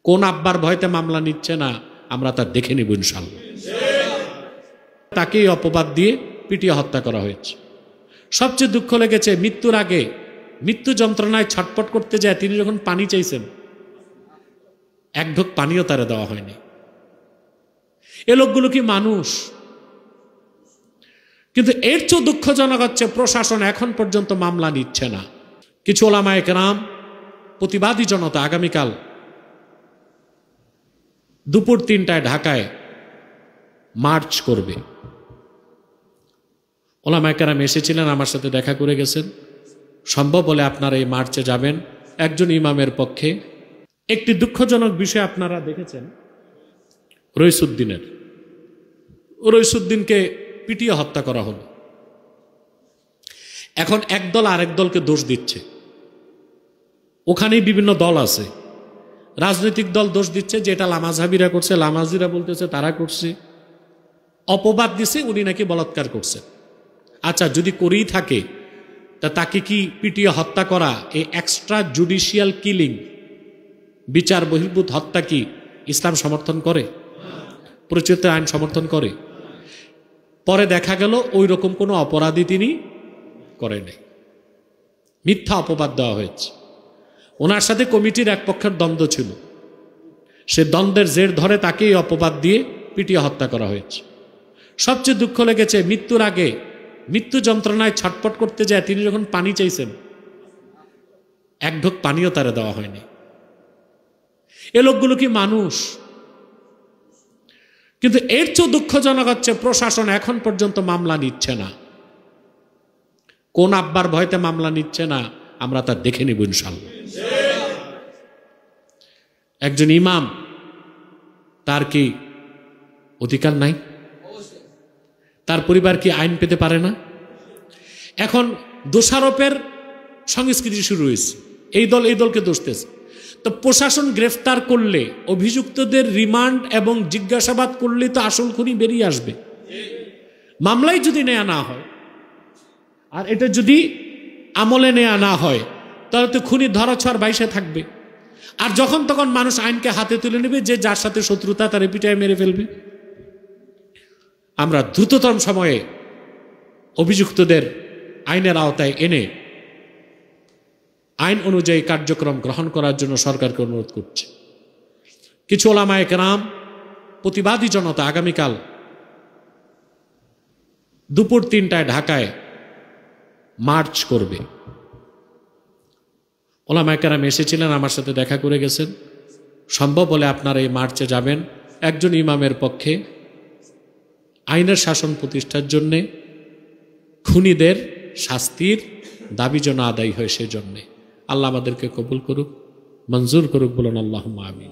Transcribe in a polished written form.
কোন আব্বার ভয়তে মামলা নিচ্ছে না আমরা তা দেখে নিব ইনশাআল্লাহ। তাকেই অপবাদ দিয়ে পিটিয়ে হত্যা করা হয়েছে। সবচেয়ে দুঃখ লেগেছে মৃত্যুর আগে, মৃত্যু যন্ত্রণায় ছটফট করতে যায় তিনি যখন পানি চাইছেন, এক ঢোক পানিও তারে দেওয়া হয়নি। এ লোকগুলো কি মানুষ? কিন্তু এর চেয়ে দুঃখজনক হচ্ছে প্রশাসন এখন পর্যন্ত মামলা নিচ্ছে না। কিছু ওলামায়ে কেরাম, প্রতিবাদী জনতা আগামীকাল দুপুর 3টায় ঢাকায় মার্চ করবে। ওলামায়ে কেরাম এসেছিলেন, আমার সাথে দেখা করে গেছেন। সম্ভব হলে আপনারা এই মার্চে যাবেন একজন ইমামের পক্ষে। একটি দুঃখজনক বিষয় আপনারা দেখেছেন, রইসুদ্দিনকে পিটিয়ে হত্যা করা হলো। এখন একদল আরেক দলকে দোষ দিচ্ছে। ওখানেই বিভিন্ন দল আছে, রাজনৈতিক দল দোষ দিচ্ছে যে এটা লামাজহাবিরা করছে, লামাজিরা বলতেছে তারা করছে, অপবাদ দিছে উনি নাকি বলাৎকার করছে। আচ্ছা, যদি করেই থাকে তা তাকে কি পিটিয়ে হত্যা করা, এই এক্সট্রা জুডিশিয়াল কিলিং, বিচার বহির্ভূত হত্যা কি ইসলাম সমর্থন করে? প্রচলিত আইন সমর্থন করে? পরে দেখা গেল ওই রকম কোনো অপরাধী তিনি করেনি, মিথ্যা অপবাদ দেওয়া হয়েছে। ওনার সাথে কমিটির এক পক্ষের দ্বন্দ্ব ছিল, সে দ্বন্দ্বের জের ধরে তাকেই অপবাদ দিয়ে পিটিয়ে হত্যা করা হয়েছে। সবচেয়ে দুঃখ লেগেছে মৃত্যুর আগে, মৃত্যু যন্ত্রণায় ছটফট করতে যায় তিনি যখন পানি চাইছেন, এক ঢোক পানিও তারে দেওয়া হয়নি। এ লোকগুলো কি মানুষ? কিন্তু এর চেয়ে দুঃখজনক হচ্ছে প্রশাসন এখন পর্যন্ত মামলা নিচ্ছে না। কোন আব্বার ভয়তে মামলা নিচ্ছে না আমরা তা দেখে নিব ইনশাআল্লাহ। একজন ইমাম, তার কি অধিকার নাই? তার পরিবার কি আইন পেতে পারে না? এখন দোষারোপের সংস্কৃতি শুরু হয়েছে, এই দল এই দলকে দোষতেছে। তো প্রশাসন গ্রেফতার করলে, অভিযুক্তদের রিমান্ড এবং জিজ্ঞাসাবাদ করলে তো আসল খুনি বেরিয়ে আসবে। মামলাই যদি নেওয়া না হয়, আর এটা যদি আমলে নেওয়া না হয়, তাহলে তো খুনি ধরাছোঁয়ার বাইশে থাকবে। আর যখন তখন মানুষ আইনকে হাতে তুলে নেবে, যে যার সাথে শত্রুতা তার পিটায় মেরে ফেলবে। আমরা দ্রুততম সময়ে অভিযুক্তদের আইনের আওতায় এনে আইন অনুযায়ী কার্যক্রম গ্রহণ করার জন্য সরকারকে অনুরোধ করছে। কিছু ওলামায়ে কেরাম, প্রতিবাদী জনতা আগামীকাল দুপুর 3টায় ঢাকায় মার্চ করবে। ওলামায়ে কেরাম এসেছিলেন, আমার সাথে দেখা করে গেছেন। সম্ভব হলে আপনারা এই মার্চে যাবেন একজন ইমামের পক্ষে, আইনের শাসন প্রতিষ্ঠার জন্যে, খুনিদের শাস্তির দাবি যেন আদায় হয় সেজন্যে। আল্লাহ আমাদেরকে কবুল করুক, মঞ্জুর করুক, বলুন আল্লাহুম্মা আমিন।